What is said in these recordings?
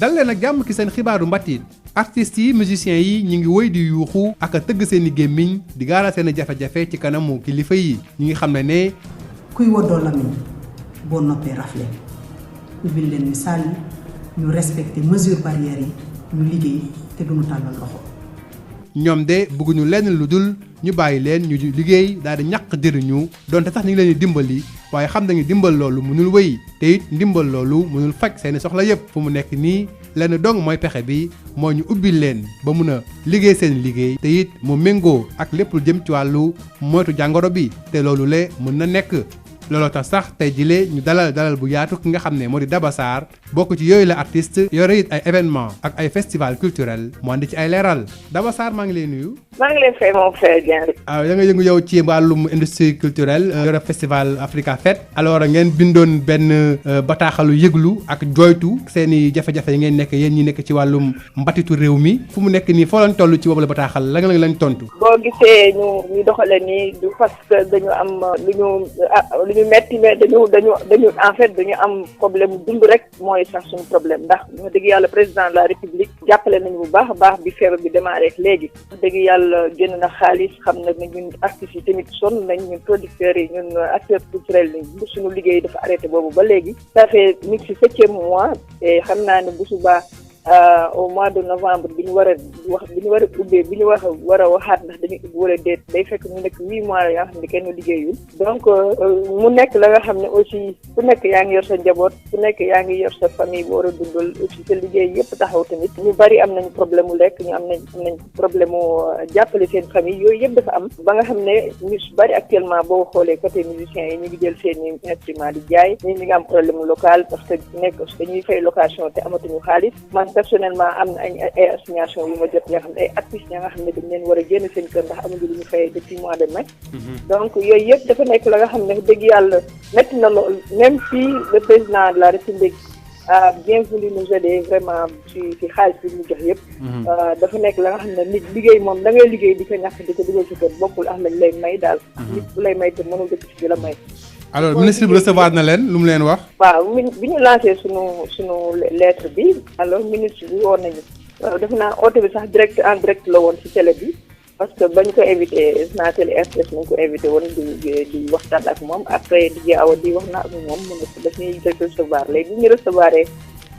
dal leen ak jàmm ki seen xibaaru mbatit artistes yi musiciens yi ñu ngi woy di yuuxu ak a tëgg seen i gémmiñ di gaaral seen i jafe-jafe ci kanamu kilifa yi ñu ngi xam ne kuy woddoo lamiñ boo noppee rafle ubbil leen misaal yi ñu respecté mesures barrières yi ñu liggéey te duñu tàllal loxo. ñoom de bëgguñu lenn lu dul ñu bàyyi leen ñu liggéey daal di ñàq jëriñu donte sax ñu ngi leen di dimbali waaye xam nañu dimbal loolu mënul wéy te it ndimbal loolu mënul faj seeni soxla yépp fu mu nekk nii lenn dong mooy pexe bi moo ñu ubbil leen ba mun a liggéey seen liggéey te it mu méngoo ak lépp lu jëm ci wàllu moytu jàngoro bi te loolu le mën na nekk. looloo tax sax tey jile ñu dalal bu yaatu ki nga xam ne moo di Daba Sarr bokk ci yooyu la artiste yore it ay événement ak ay festival culturel mu andi ci ay leeral Daba Sarr maa ngi lay nuyu. maa ngi lay fay mon frère Dieng. da nga yëngu yow ci wàllum industrie culturelle yore festival Africa Fête alors ngeen bindoon benn bataaxalu yëglu ak jooytu seen i jafe-jafe yi ngeen nekk yéen ñi nekk ci wàllum mbatitu réew mi fu mu nekk nii foo leen toll ci boobu la bataaxal la nga lañ tontu. boo gisee ñu doxalee nii du parce que dañu am lu ñu metti mais dañu en fait dañu am problème dund rek mooy sax suñu problème ndax wax dëgg yàlla président de la république jàppale nañu bu baax a baax bi feebar bi démarré léegi wax dëgg yàlla génn na xaalis xam na ne ñun artistes yi tamit sonn nañ ñun producteurs yi ñun acteurs culturels yi suñu liggéey dafa arrêté boobu ba léegi ça fait ñu ngi ci 7e mois te xam naa ne bu subaa au mois de novembre bi ñu war a ubbee bi ñu war a waxaat ndax dañuy ubbi wala déet day fekk mu nekk 8 mois yoo xam ne kenn liggéeyul donc mu nekk la nga xam ne aussi ku nekk yaa ngi yor sa njaboot ku nekk yaa ngi yor sa famille bu war a dundal aussi sa liggéey yëpp taxaw tamit ñu bari am nañu problème mu lekk ñu am nañ problème mu jàppale seen famille yooyu yëpp dafa am ba nga xam ne ñu bari actuellement boo xoolee côté musiciens yi ñu ngi jël seen instrument di jaay ñi ngi am problème local parce que nekk dañuy fay location te amatuñu xaalis personnellement am na ay assignation yu ma jot nga xam ne ay artistes nga xam ne dañ leen war a génn seen kër ndax amuñu lu ñu fay depuis mois de mai. donc yooyu yëpp dafa nekk la nga xam ne dëgg yàlla métti na lool même si le président de la république a bien voulu nous aider vraiment ci xaalis bi ñu jox yëpp. dafa nekk la nga xam ne nit liggéey moom da ngay liggéey di ko ñàkk di ko dugal ci kër bokkul ak lañ lay may daal. nit bu lay may te mënul dëkk ci la may. alors ministre bi recevoir na leen lu mu leen wax. waaw bi ñu lancé sunu lettre bi alors ministre bi woon nañu def naa oote bi sax en direct la woon ci télé bi parce que bañ ko invité naa télé RTS nañ ko invité woon di waxtaan ak moom après di awa di wax naa ak moom mu ne daf ñuy recevoir léegi bi ñu recevoir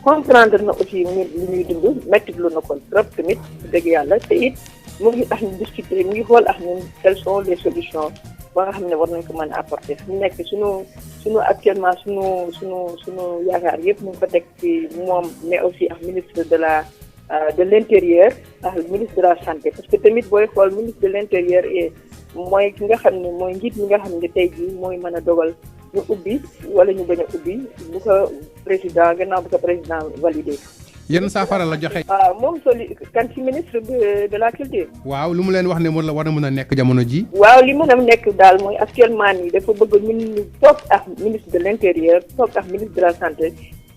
comprendre na aussi li ñuy dund métti lu na ko trop tamit dëgg yàlla te it mu ngi tax ñu discuter mu ngi xool ak ñun quelles sont les solutions ba nga xam ne war nañ ko mën a apporter fi mu nekk suñu actuellement suñu yaakaar yëpp mu ngi ko teg ci moom mais aussi ak ministre de l'intérieur ak ministre de la santé parce que tamit booy xool ministre de l'intérieur mooy ki nga xam ne mooy njiit mi nga xam ne tey jii mooy mën a dogal ñu ubbi wala ñu bañ a ubbi bu ko gannaaw bu ko président validé. yenn saafara la joxe. moom kan ci ministre de la culture. waaw lu mu leen wax ne war na mën a nekk jamono ji. waaw li mën a nekk daal mooy actuellement nii dafa bëgg ñun ñu toog ak ministre de l'intérieur toog ak ministre de la santé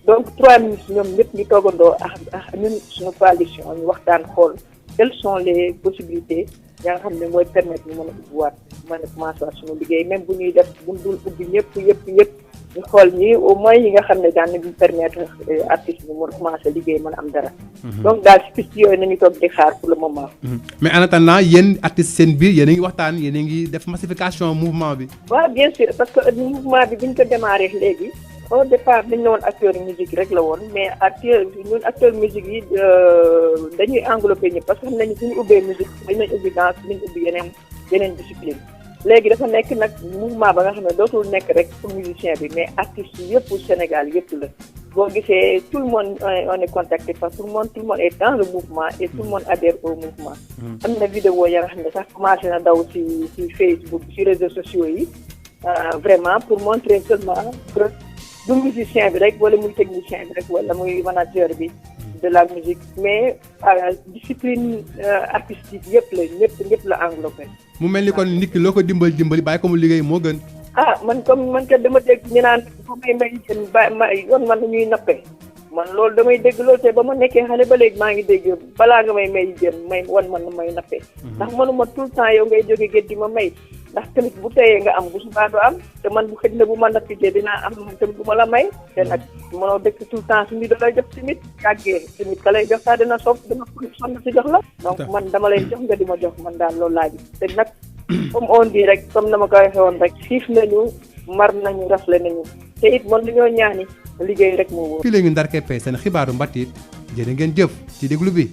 donc 3 ministres ñoom ñëpp ñu toogandoo ak ñun suñu coalition ñu waxtaan xool quelles sont les possibilités yaa nga xam ne mooy permettre ñu mën a ubbiwaat mën a commencer waat suñu liggéey même bu ñuy def bu dul ubbi yëpp ñu xool ñi au moins yi nga xam ne daan nañu permettre artiste bi mën a commencer liggéey mën a am dara. donc daal si piste yooyu nañu toog di xaar pour le moment. mais en attendant yéen artistes seen biir yéen a ngi waxtaan yéen a ngi def massification mouvement bi. waaw bien sûr parce que mouvement bi ñu ko démarré léegi au départ dañu ne woon acteur musique rek la woon mais acteur musique yi dañuy englobé ñëpp parce que xam nañu suñu ubbee musique dañ nañ ubbi danse dañ ubbi yeneen discipline léegi dafa nekk nag mouvement ba nga xam ne dootul nekk rek pour musicien bi mais artistes yëpp Sénégal yëpp la boo gisee tout le monde on est contacté par tout le monde est dans le mouvement et tout le monde adhère au mouvement. am na vidéo ya nga xam ne sax commencé na daw ci Facebook ci réseaux sociaux yi vraiment pour montrer seulement que du musicien bi rek wala muy technicien bi rek wala muy manager bi de la musique mais discipline artistique yëpp la englobé. mu mel ni kon nit ki loo ko dimbali bàyyi ko mu liggéey moo gën. man kat dama dégg ñu naan fa may jën yoon man ñuy nappe man loolu damay dégg loolu te ba ma nekkee xale ba léegi maa ngi dégg balaa nga may jën may nappe ndax mënuma tout le temps yow ngay jóge géej di ma may ndax tamit bu teyee nga am bu subaa du am te man bu xëj na bu ma nappitee dinaa am tamit bu ma la may te nag mënoo dëkk tout le temps suñu da lay jox tamit yàggee tamit ka lay jox sax dina dina sonn si jox la donc man dama lay jox nga di ma jox man daal loolu laa gis te nag comme on dit rek comme na ma ko waxee woon rek xiif nañu mar nañu rafle nañu te it man li ñoo ñaani liggéey rek moo wóor. fii la ñu ndar keppee seen xibaaru mbatit jërë ngeen jëf ci déglu bi.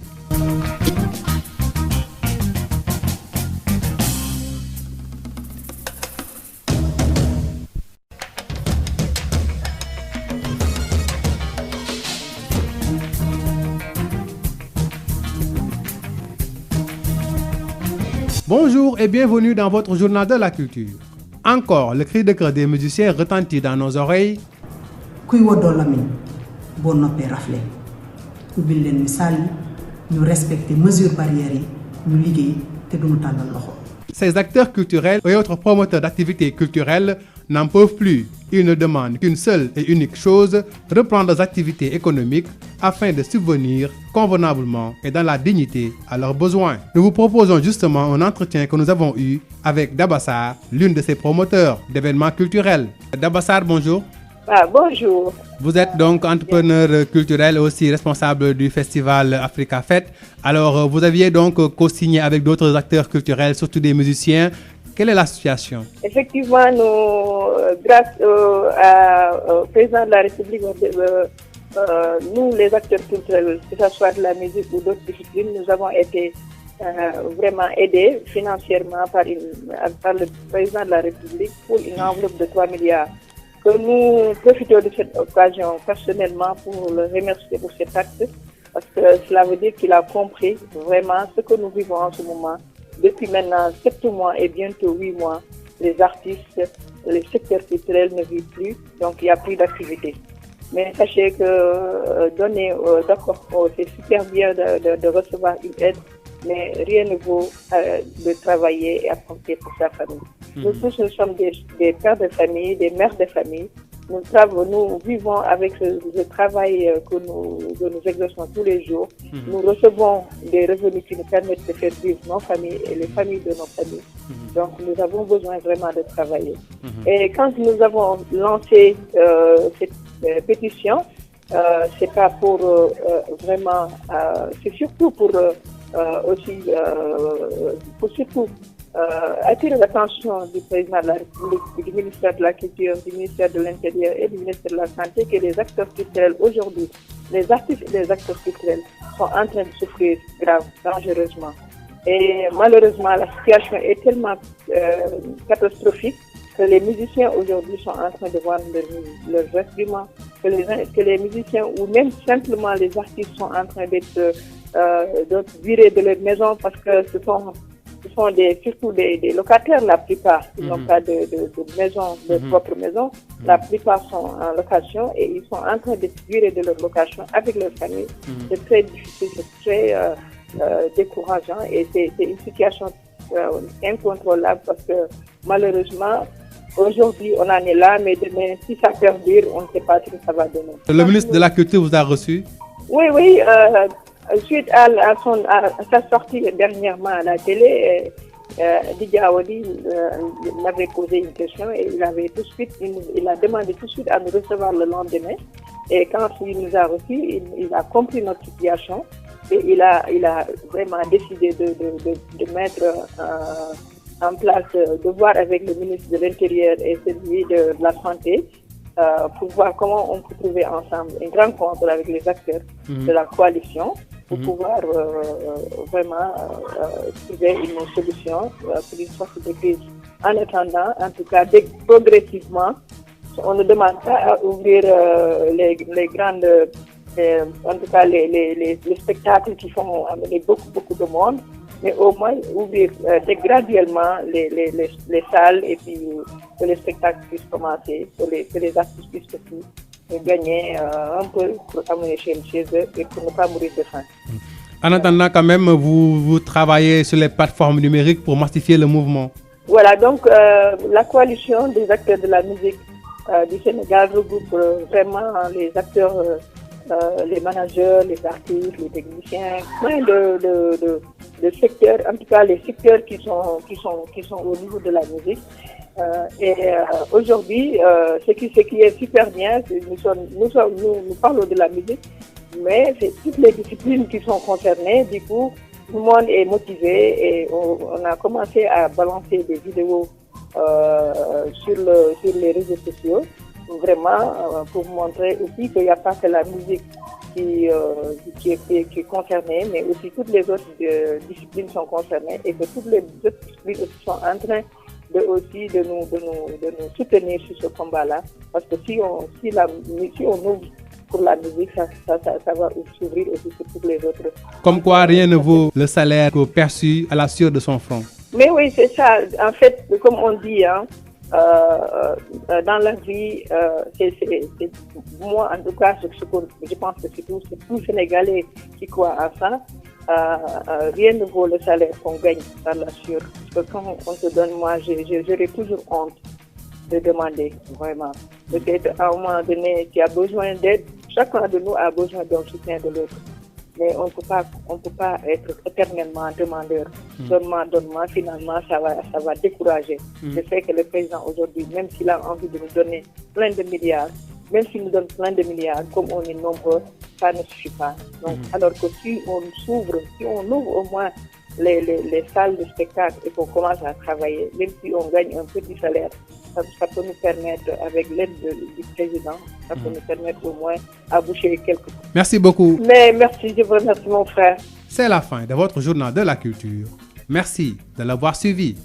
Bonjour et bienvenue dans votre journal de la culture. Encore, le cri de cœur des musiciens retentit dans nos oreilles. kuy woddoo lamiñ boo noppee rafle ubbil leen misaal yi ñu respecté mesures barrières yi ñu liggéey te duñu tàllal loxo. Ces acteurs culturels et autres promoteurs d'activités culturelles n'en peuvent plus. Ils ne demandent qu'une seule et unique chose, reprendre leurs activités économiques afin de subvenir convenablement et dans la dignité à leurs besoins. Nous vous proposons justement un entretien que nous avons eu avec Daba Sarr, l'une de ces promoteurs d'événements culturels. Daba Sarr, bonjour. Ah, bonjour. Vous êtes donc entrepreneur culturel et aussi responsable du festival Africa Fête. Alors, vous aviez donc co-signé avec d'autres acteurs culturels, surtout des musiciens. Quelle est la situation? Effectivement, nous, grâce au président de la République, nous, les acteurs culturels, que ce soit de la musique ou d'autres disciplines, nous avons été vraiment aidés financièrement par le président de la République pour une enveloppe de 3 milliards. Que nous profitons de cette occasion personnellement pour le remercier pour cet acte, parce que cela veut dire qu'il a compris vraiment ce que nous vivons en ce moment. Depuis maintenant 7 mois et bientôt 8 mois, les artistes, les secteurs culturels ne vivent plus, donc il n'y a plus d'activité. Mais sachez que donner, d'accord, c'est super bien de recevoir une aide, mais rien ne vaut de travailler et apporter pour sa famille. Nous tous, nous sommes des pères de famille, des mères de famille. Nous vivons avec le travail que nous exerçons tous les jours. Nous recevons des revenus qui nous permettent de faire vivre nos familles et les familles de nos familles. Donc nous avons besoin vraiment de travailler. Et quand nous avons lancé cette pétition, c'est pas pour vraiment, c'est surtout pour aussi pour surtout attirer l'attention du président de la République, du ministère de la Culture, du ministère de l'Intérieur et du ministère de la Santé que les acteurs culturels aujourd'hui, les artistes et les acteurs culturels sont en train de souffrir grave, dangereusement. Et malheureusement, la situation est tellement catastrophique que les musiciens aujourd'hui sont en train de vendre leurs instruments, que les musiciens ou même simplement les artistes sont en train d'être virés de leur maison parce que ce sont surtout des locataires la plupart qui n'ont pas de maison, de propre maison. La plupart sont en location et ils sont en train d'être virés de leur location avec leur famille. C'est très difficile, c'est très décourageant et c'est une situation incontrôlable parce que malheureusement, aujourd'hui on en est là, mais demain, si ça perdure, on ne sait pas ce que ça va donner. Le ministre de la Culture vous a reçu? Oui. Suite à sa sortie dernièrement à la télé, Didier Awadi m'avait posé une question et il a demandé tout de suite à nous recevoir le lendemain. Et quand il nous a reçus, il a compris notre situation et il a vraiment décidé de mettre en place, de voir avec le ministre de l'Intérieur et celui de la Santé pour voir comment on peut trouver ensemble une rencontre avec les acteurs de la coalition pour pouvoir vraiment trouver une solution pour une sorte de crise. En attendant, en tout cas, progressivement, on ne demande pas à ouvrir les grandes, en tout cas les spectacles qui font amener beaucoup de monde, mais au moins ouvrir graduellement les salles et puis que les spectacles puissent commencer, que les artistes puissent aussi gagner un peu pour amener chez eux et pour ne pas mourir de faim. En attendant, quand même, vous travaillez sur les plateformes numériques pour massifier le mouvement. Voilà, donc la coalition des acteurs de la musique du Sénégal regroupe vraiment les acteurs les managers, les artistes, les techniciens, plein de secteurs, en tout cas les secteurs qui sont au niveau de la musique. Aujourd'hui, ce qui est super bien, c'est nous parlons de la musique, mais c'est toutes les disciplines qui sont concernées. Du coup, tout le monde est motivé et on a commencé à balancer des vidéos sur les réseaux sociaux, vraiment pour montrer aussi qu'il n'y a pas que la musique qui est concernée, mais aussi toutes les autres disciplines sont concernées et que toutes les autres disciplines aussi sont en train de nous soutenir sur ce combat-là, parce que si on ouvre pour la musique, ça va s'ouvrir aussi pour toutes les autres. Comme quoi, rien ne vaut le salaire perçu à la sueur de son front. Mais oui, c'est ça. En fait, comme on dit, dans la vie, c'est moi, en tout cas, je pense que c'est tout Sénégalais qui croit à ça. Rien ne vaut le salaire qu'on gagne par la sueur. Parce que quand on te donne, moi, j'aurais toujours honte de demander, vraiment. Peut-être à un moment donné, tu as besoin d'aide. Chacun de nous a besoin d'un soutien de l'autre. Mais on ne peut pas être éternellement demandeur. Donne-moi, finalement, ça va décourager. Je sais que le président aujourd'hui, même s'il a envie de nous donner plein de milliards, même s'il nous donne plein de milliards, comme on est nombreux, ça ne suffit pas. Donc, alors que si on ouvre au moins les salles de spectacle et qu'on commence à travailler, même si on gagne un petit salaire, ça peut nous permettre, avec l'aide du président, ça peut nous permettre au moins à boucher quelques pots. Merci beaucoup. Mais merci, je vous remercie mon frère. C'est la fin de votre journal de la culture. Merci de l'avoir suivi.